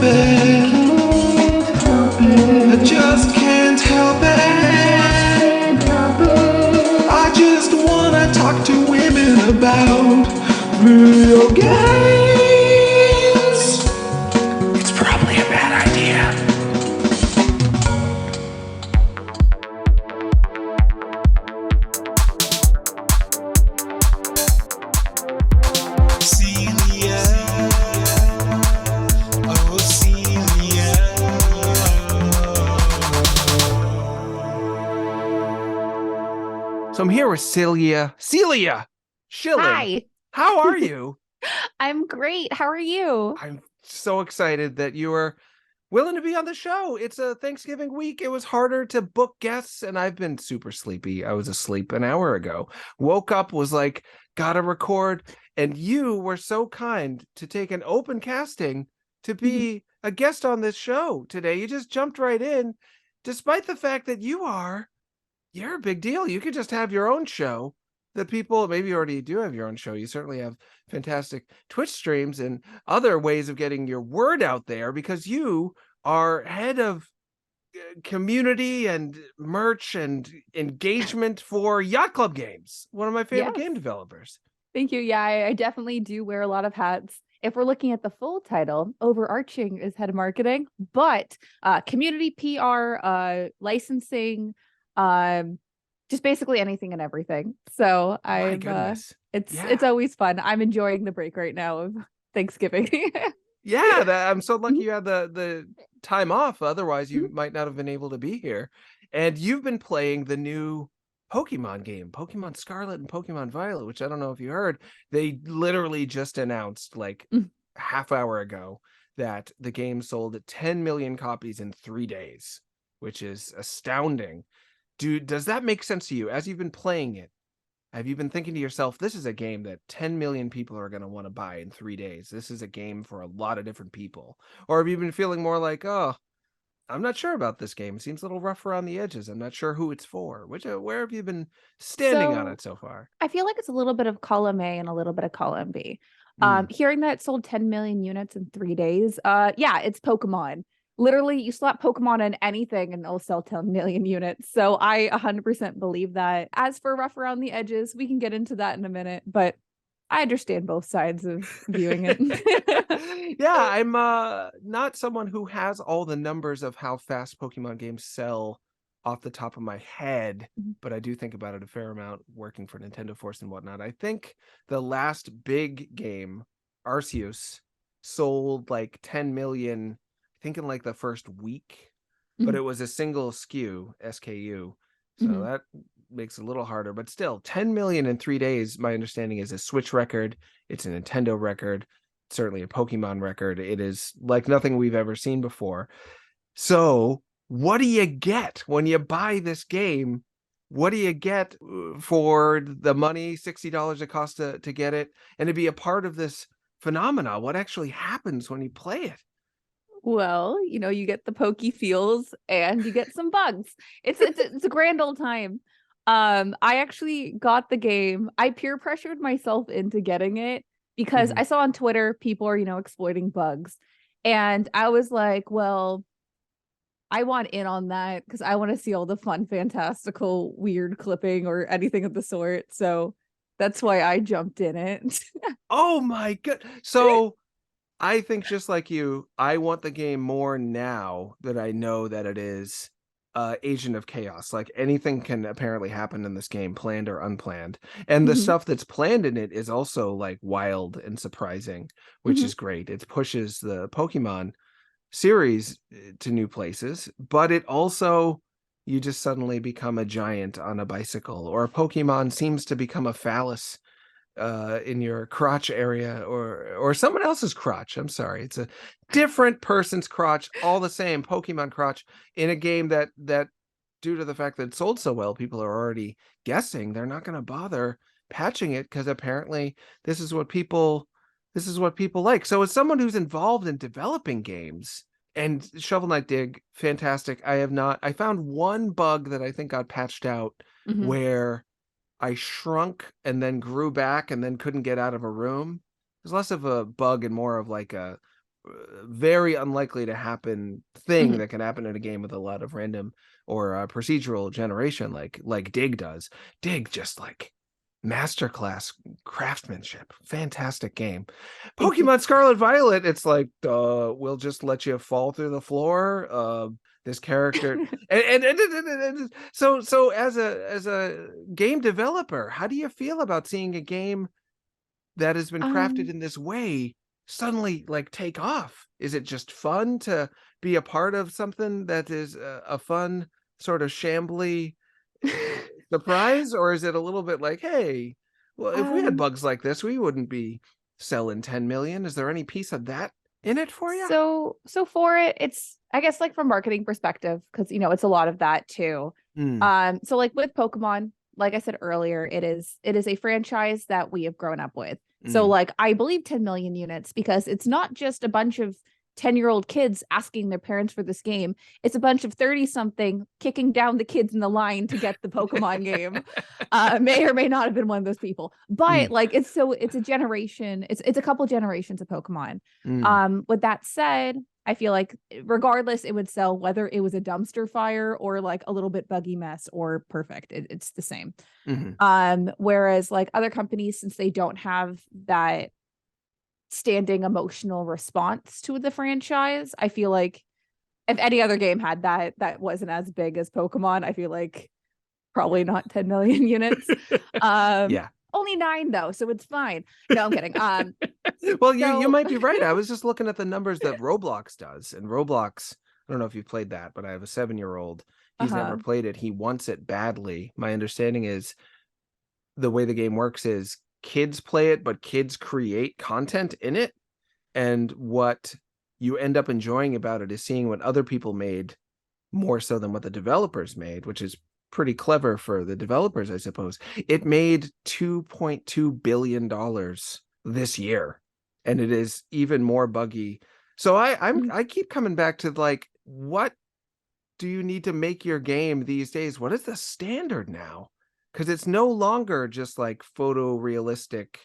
it. I just can't help it. I just wanna talk to women about video games. It's probably a bad idea. Celia, oh Celia. So I'm here with Celia Schilling. Hi, How are you? I'm great. How are you? I'm so excited that you are willing to be on the show. It's a Thanksgiving week. It was harder to book guests, and I've been super sleepy. I was asleep an hour ago. Woke up, was like, gotta record. And you were so kind to take an open casting to be a guest on this show today. You just jumped right in, despite the fact that you're a big deal. You could just have your own show that people, maybe you already do have your own show. You certainly have fantastic Twitch streams and other ways of getting your word out there, because you are head of community and merch and engagement for Yacht Club Games, one of my favorite Yes, game developers. thank you. Yeah, I definitely do wear a lot of hats. If we're looking at the full title, overarching is head of marketing, but community PR, licensing, just basically anything and everything. So My I've goodness. it's always fun. I'm enjoying the break right now of Thanksgiving. Yeah, I'm so lucky you had the time off. Otherwise, you might not have been able to be here. And you've been playing the new Pokemon game, Pokemon Scarlet and Pokemon Violet, which I don't know if you heard. They literally just announced like half hour ago that the game sold 10 million copies in 3 days, which is astounding. Does that make sense to you as you've been playing it? Have you been thinking to yourself, this is a game that 10 million people are going to want to buy in 3 days? This is a game for a lot of different people. Or have you been feeling more like, oh, I'm not sure about this game. It seems a little rough around the edges. I'm not sure who it's for. Where have you been standing on So it so far? I feel like it's a little bit of column A and a little bit of column B. Mm. Hearing that it sold 10 million units in 3 days, yeah, it's Pokemon. Literally, you slap Pokemon on anything and it'll sell 10 million units. So I 100% believe that. As for rough around the edges, we can get into that in a minute, but I understand both sides of viewing it. Yeah, I'm not someone who has all the numbers of how fast Pokemon games sell off the top of my head, but I do think about it a fair amount working for Nintendo Force and whatnot. I think the last big game, Arceus, sold like 10 million, I think in like the first week, but it was a single SKU. So that makes it a little harder, but still 10 million in 3 days, my understanding is a Switch record. It's a Nintendo record, certainly a Pokemon record. It is like nothing we've ever seen before. So what do you get when you buy this game? What do you get for the money, $60 it costs to get it, and to be a part of this phenomena? What actually happens when you play it? Well, you get the pokey feels and you get some bugs. It's a grand old time. I actually got the game. I peer pressured myself into getting it because I saw on Twitter people are, exploiting bugs. And I was like, well, I want in on that because I want to see all the fun, fantastical, weird clipping or anything of the sort. So that's why I jumped in it. Oh my god. So I think just like you, I want the game more now that I know that it is Agent of Chaos. Like anything can apparently happen in this game, planned or unplanned. And the Mhm, stuff that's planned in it is also like wild and surprising, which mhm. is great. It pushes the Pokemon series to new places, but it also, you just suddenly become a giant on a bicycle, or a Pokemon seems to become a phallus in your crotch area, or someone else's crotch. I'm sorry, it's a different person's crotch, all the same Pokemon crotch, in a game that due to the fact that it sold so well, people are already guessing they're not going to bother patching it, because apparently this is what people like. So as someone who's involved in developing games, and Shovel Knight Dig, fantastic. I found one bug that I think got patched out, Mhm. where I shrunk and then grew back and then couldn't get out of a room. It was less of a bug and more of like a very unlikely to happen thing Mhm. that can happen in a game with a lot of random or procedural generation like Dig does. Dig just like masterclass craftsmanship. Fantastic game. Thank you. Pokemon Scarlet Violet, it's like we'll just let you fall through the floor. This character and so as a game developer, how do you feel about seeing a game that has been crafted Um, in this way suddenly like take off? Is it just fun to be a part of something that is a fun sort of shambly surprise, or is it a little bit like, hey, well, if we had um, bugs like this, we wouldn't be selling 10 million? Is there any piece of that in it for you? so for it, it's I guess like from marketing perspective, because it's a lot of that too. Mm, So like with Pokemon, like I said earlier, it is a franchise that we have grown up with. So mm, like I believe 10 million units because it's not just a bunch of 10-year-old kids asking their parents for this game. It's a bunch of 30 something kicking down the kids in the line to get the Pokemon game. May or may not have been one of those people. But mm, like it's a generation, it's a couple generations of Pokemon. mm, With that said, I feel like regardless, it would sell whether it was a dumpster fire or like a little bit buggy mess or perfect. It's the same. mm, Whereas like other companies, since they don't have that standing emotional response to the franchise, I feel like if any other game had that wasn't as big as Pokemon, I feel like probably not 10 million units. Um, yeah. only 9 though, so it's fine. No, I'm kidding. Well, you So might be right. I was just looking at the numbers that Roblox does, and Roblox, I don't know if you've played that, but I have a 7-year-old. He's never uh-huh. played it. He wants it badly. My understanding is the way the game works is kids play it, but kids create content in it. And what you end up enjoying about it is seeing what other people made more so than what the developers made, which is pretty clever for the developers, I suppose. It made $2.2 billion this year, and it is even more buggy. So Mhm. I keep coming back to like, what do you need to make your game these days? What is the standard now? Because it's no longer just like photorealistic,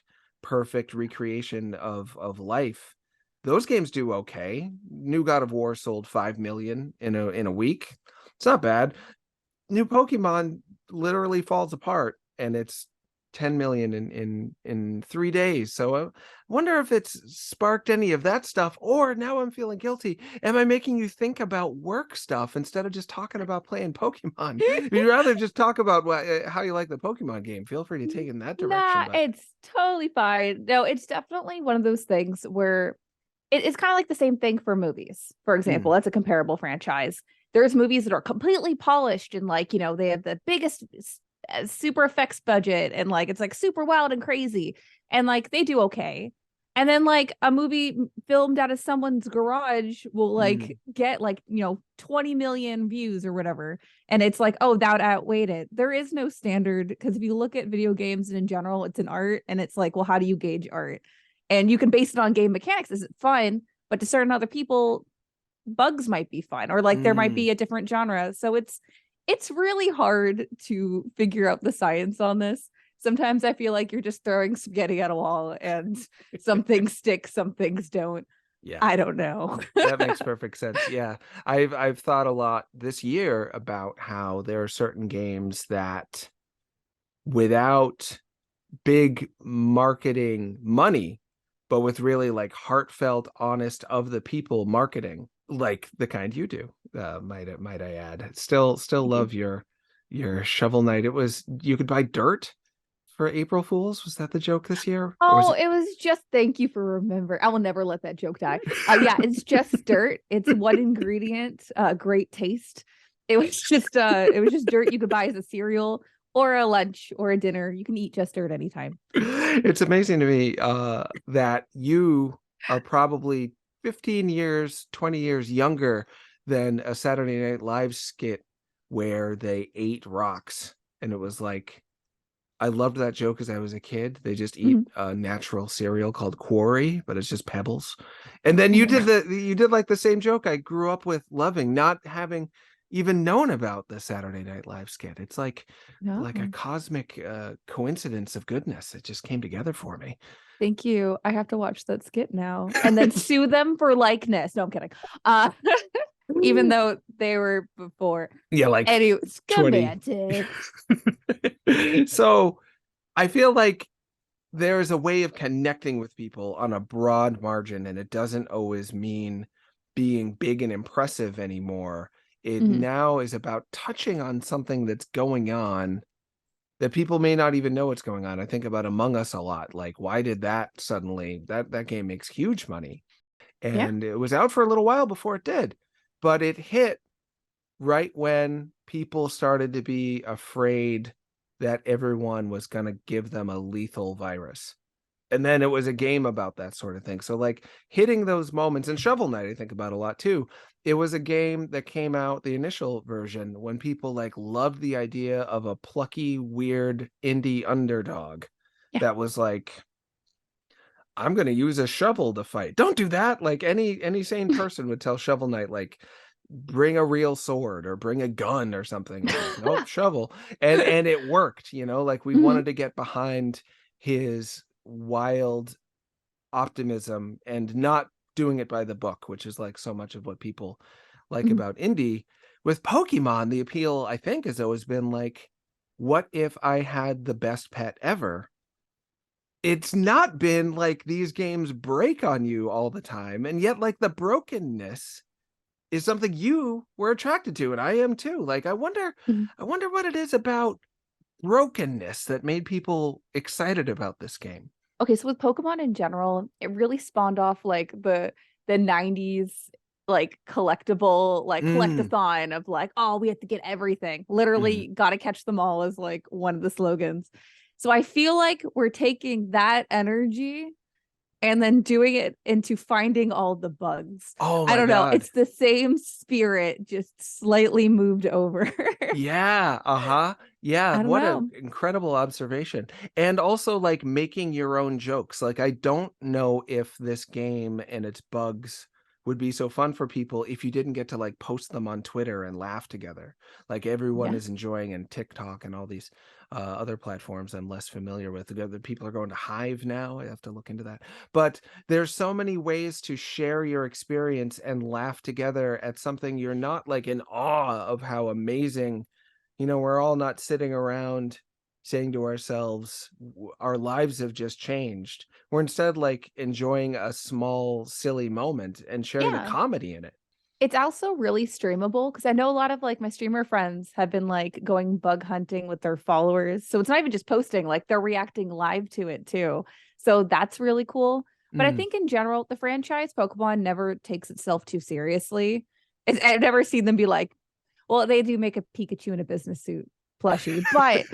perfect recreation of life. Those games do okay. New God of War sold 5 million in a week. It's not bad. New Pokemon literally falls apart, and it's 10 million in 3 days. So I wonder if it's sparked any of that stuff, or now I'm feeling guilty. Am I making you think about work stuff instead of just talking about playing Pokemon? If you'd rather just talk about how you like the Pokemon game, feel free to take in that direction. Nah, But it's totally fine. No, it's definitely one of those things where it's kind of like the same thing for movies. For example, mm, that's a comparable franchise. There's movies that are completely polished and like, they have the biggest super effects budget and like it's like super wild and crazy and like they do okay. And then like a movie filmed out of someone's garage will like mm, get like, 20 million views or whatever. And it's like, oh, that outweighed it. There is no standard because if you look at video games and in general, it's an art and it's like, well, how do you gauge art? And you can base it on game mechanics. Is it fun? But to certain other people, bugs might be fun, or like there might mm. be a different genre. So it's really hard to figure out the science on this. Sometimes I feel like you're just throwing spaghetti at a wall and some things stick, some things don't. Yeah. I don't know. That makes perfect sense. Yeah. I've thought a lot this year about how there are certain games that without big marketing money, but with really like heartfelt, honest of the people marketing, like the kind you do, might I add. Still Thank you. love your Shovel Knight. It was, you could buy dirt for April Fools. Was that the joke this year? Or was Oh, it? it was just thank you for remembering. I will never let that joke die. Yeah, it's just dirt. It's one ingredient, great taste. It was just dirt you could buy as a cereal or a lunch or a dinner. You can eat just dirt anytime. It's amazing to me that you are probably 15 years, 20 years younger than a Saturday Night Live skit where they ate rocks. And it was like, I loved that joke as I was a kid. They just eat Mhm. a natural cereal called Quarry, but it's just pebbles. And then Oh my God. you did like the same joke I grew up with loving, not having, even known about the Saturday Night Live skit. It's like a No. cosmic coincidence of goodness. It just came together for me. Thank you. I have to watch that skit now and then sue them for likeness. No, I'm kidding. Uh, even though they were before. Yeah, like Anyway, 20. semantics. So I feel like there is a way of connecting with people on a broad margin, and it doesn't always mean being big and impressive anymore. It Mhm. now is about touching on something that's going on that people may not even know what's going on. I think about Among Us a lot. Like, why did that suddenly that game makes huge money, Yeah. and it was out for a little while before it did, but it hit right when people started to be afraid that everyone was going to give them a lethal virus. And then it was a game about that sort of thing. So like hitting those moments, and Shovel Knight, I think about a lot too. It was a game that came out, the initial version, when people like loved the idea of a plucky, weird indie underdog Yeah. that was like, I'm going to use a shovel to fight. Don't do that. Like any sane person would tell Shovel Knight, like, bring a real sword or bring a gun or something. It's like, nope, shovel. And it worked, like we Mhm. wanted to get behind his wild optimism and not doing it by the book, which is like so much of what people like Mhm. about indie. With Pokemon, the appeal, I think, has always been like, what if I had the best pet ever? It's not been like these games break on you all the time, and yet like the brokenness is something you were attracted to, and I am too. Like Mhm. I wonder what it is about brokenness that made people excited about this game. Okay, so with Pokemon in general, it really spawned off like the 90s like collectible like Mm, collectathon of like, oh, we have to get everything. mhm. Literally gotta catch them all is like one of the slogans. So I feel like we're taking that energy and then doing it into finding all the bugs. Oh I my don't know. God. It's the same spirit, just slightly moved over. Yeah, uh-huh. Yeah, I don't what a know. incredible observation. And also like making your own jokes. Like I don't know if this game and its bugs would be so fun for people if you didn't get to like post them on Twitter and laugh together. Like everyone Yeah. is enjoying, and TikTok and all these other platforms I'm less familiar with. The other people are going to Hive now. I have to look into that. But there's so many ways to share your experience and laugh together at something you're not like in awe of how amazing. We're all not sitting around saying to ourselves, our lives have just changed. We're instead like enjoying a small, silly moment and sharing the Yeah. comedy in it. It's also really streamable because I know a lot of like my streamer friends have been like going bug hunting with their followers. So it's not even just posting, like they're reacting live to it too. So that's really cool. But I Mm. think in general, the franchise Pokemon never takes itself too seriously. I've never seen them be like, well, they do make a Pikachu in a business suit plushie, but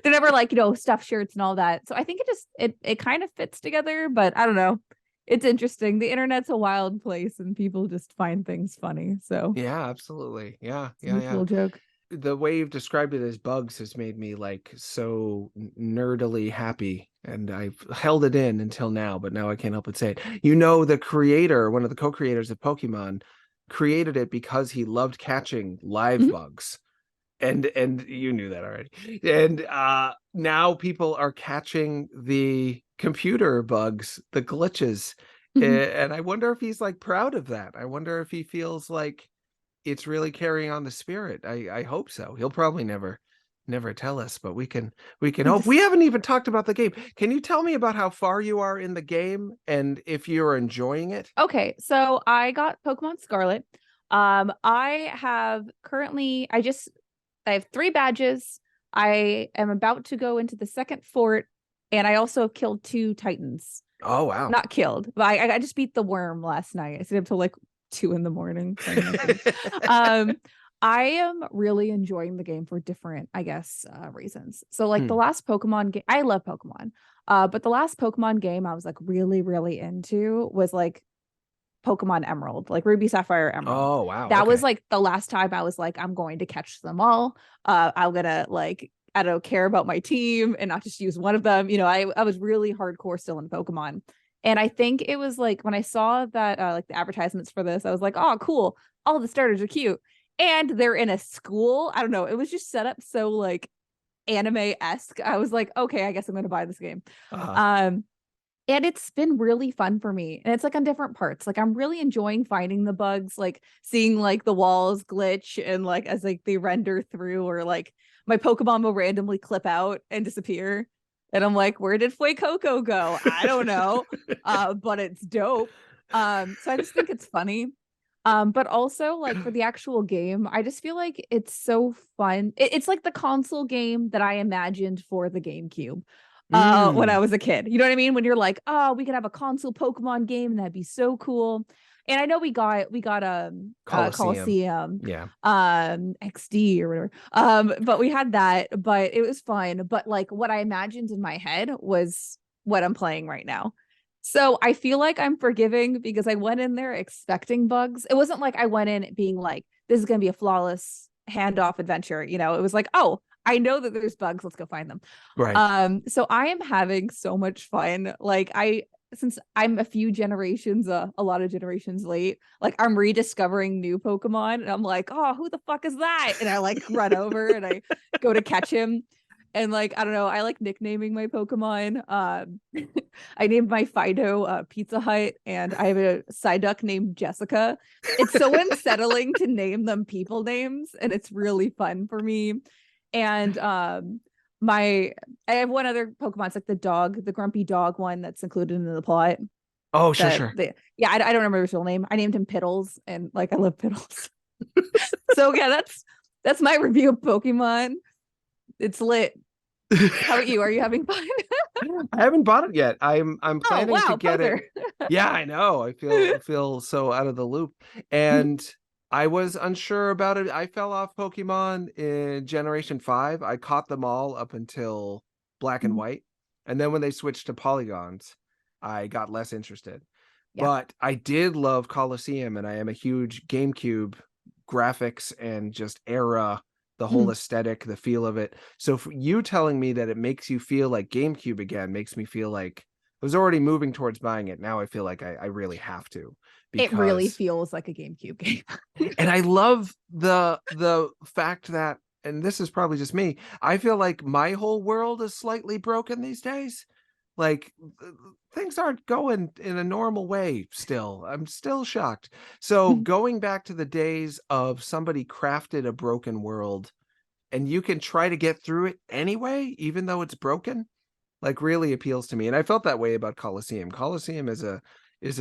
they're never like, stuff shirts and all that. So I think it kind of fits together, but I don't know. It's interesting. The internet's a wild place and people just find things funny. So Yeah, absolutely. Yeah, it's a yeah, neat yeah. little joke. The way you've described it as bugs has made me like so nerdily happy, and I've held it in until now, but now I can't help but say it. The creator, one of the co-creators of Pokemon, created it because he loved catching live Mhm. bugs. And you knew that already. And now people are catching the computer bugs, the glitches. Mhm. And I wonder if he's like proud of that. I wonder if he feels like it's really carrying on the spirit. I hope so. He'll probably never tell us, but we can He hope. We just haven't even talked about the game. Can you tell me about how far you are in the game and if you're enjoying it? Okay, so I got Pokemon Scarlet. I have currently I have 3 badges. I am about to go into the second fort, and I also have killed 2 Titans. Oh wow. Not killed, but I just beat the worm last night. I stayed up till like 2 in the morning playing that game. Um, I am really enjoying the game for different, I guess, reasons. So like the Hmm. last Pokemon game, I love Pokemon. But the last Pokemon game I was like really, really into was like Pokemon Emerald, like Ruby, Sapphire, Emerald. Oh wow. That was Okay. like the last time I was like, I'm going to catch them all. I'm gonna like, I don't care about my team and not just use one of them. I was really hardcore still in Pokemon. And I think it was like when I saw that like the advertisements for this, I was like, oh, cool. All the starters are cute. and they're in a school. I don't know. It was just set up so like anime-esque. I was like, okay, I guess I'm gonna buy this game. Uh, Um, and it's been really fun for me. And it's like on different parts. Like I'm really enjoying finding the bugs, like seeing like the walls glitch and like as like they render through, or like my Pokemon will randomly clip out and disappear. And I'm like, where did Fuecoco go? I don't know. But it's dope. So I just think it's funny. But also like for the actual game, I just feel like it's so fun. It's like the console game that I imagined for the GameCube when I mm, was a kid. You know what I mean? When you're like, oh, we could have a console Pokemon game and that'd be so cool. And I know we got Coliseum. Coliseum Yeah. XD or whatever. But we had that, but it was fun. But like what I imagined in my head was what I'm playing right now. So I feel like I'm forgiving because I went in there expecting bugs. It wasn't like I went in being like, this is going to be a flawless handoff adventure. You know, it was like, oh, I know that there's bugs. Let's go find them. Right. So I am having so much fun. Like since I'm a few generations, a lot of generations late, like I'm rediscovering new Pokemon and I'm like, oh, who the fuck is that? And I like run over and I go to catch him. And like, I don't know, I like nicknaming my Pokemon. I named my Fido Pizza Hut, and I have a Psyduck named Jessica. It's so unsettling to name them people names, and it's really fun for me. And my I have one other Pokemon. It's like the dog, the grumpy dog one that's included in the plot. Oh, sure, sure. Yeah, I don't remember his real name. I named him Piddles, and like I love Piddles. So yeah, that's my review of Pokemon. It's lit. How about you? Are you having fun? I haven't bought it yet. I'm Oh planning to wow, get it. poser. Yeah, I know. I feel so out of the loop. And I was unsure about it. I fell off Pokemon in Generation 5. I caught them all up until Black and White. And then when they switched to polygons, I got less interested. Yeah. But I did love Coliseum, and I am a huge GameCube graphics and just era, the whole aesthetic, the feel of it. So for you telling me that it makes you feel like GameCube again makes me feel like I was already moving towards buying it. Now I feel like I really have to, It really because feels like a GameCube game. and I love the fact that, and this is probably just me, I feel like my whole world is slightly broken these days. Like things aren't going in a normal way still. I'm still shocked. So going back to the days of somebody crafted a broken world and you can try to get through it anyway, even though it's broken, like really appeals to me. And I felt that way about Coliseum. Coliseum is a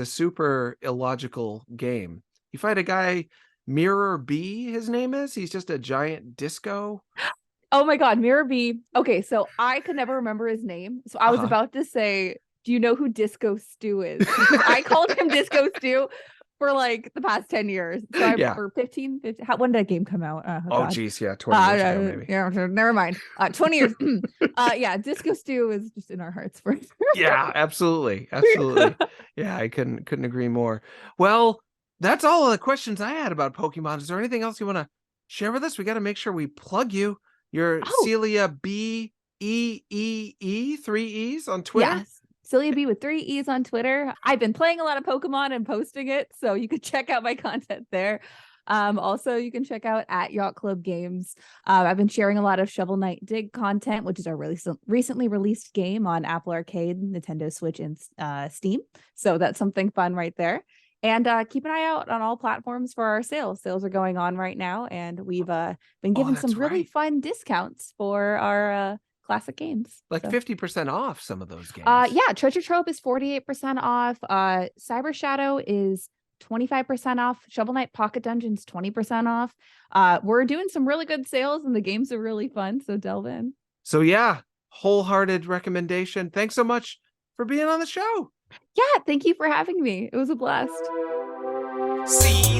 super illogical game. You fight a guy, Mirror B, his name is. He's just a giant disco. Oh my God, Mirror B. Okay, so I could never remember his name. So I was Uh-huh. about to say, do you know who Disco Stew is? Because I called him Disco Stew for like the past 10 years. So Yeah. or 15, when did that game come out? Oh Oh, God. geez. Yeah. 20 years ago, maybe. Yeah, never mind. 20 years. Yeah, Disco Stew is just in our hearts forever. Yeah, absolutely. Absolutely. Yeah, I couldn't agree more. Well, that's all of the questions I had about Pokemon. Is there anything else you want to share with us? We got to make sure we plug you. You're Oh, Celia BEEE, 3 E's on Twitter. yes. Celia B with 3 E's on Twitter. I've been playing a lot of Pokemon and posting it, so you could check out my content there. Also, you can check out at Yacht Club Games. I've been sharing a lot of Shovel Knight Dig content, which is our really recently released game on Apple Arcade, Nintendo Switch, and Steam. So that's something fun right there. And keep an eye out on all platforms for our sales. Sales are going on right now, and we've been given some That's really right. fun discounts for our classic games. Like So 50% off some of those games. yeah, Treasure Trove is 48% off. Cyber Shadow is 25% off. Shovel Knight Pocket Dungeons 20% off. We're doing some really good sales and the games are really fun, so delve in. So yeah, wholehearted recommendation. Thanks so much for being on the show. Yeah, thank you for having me. It was a blast. See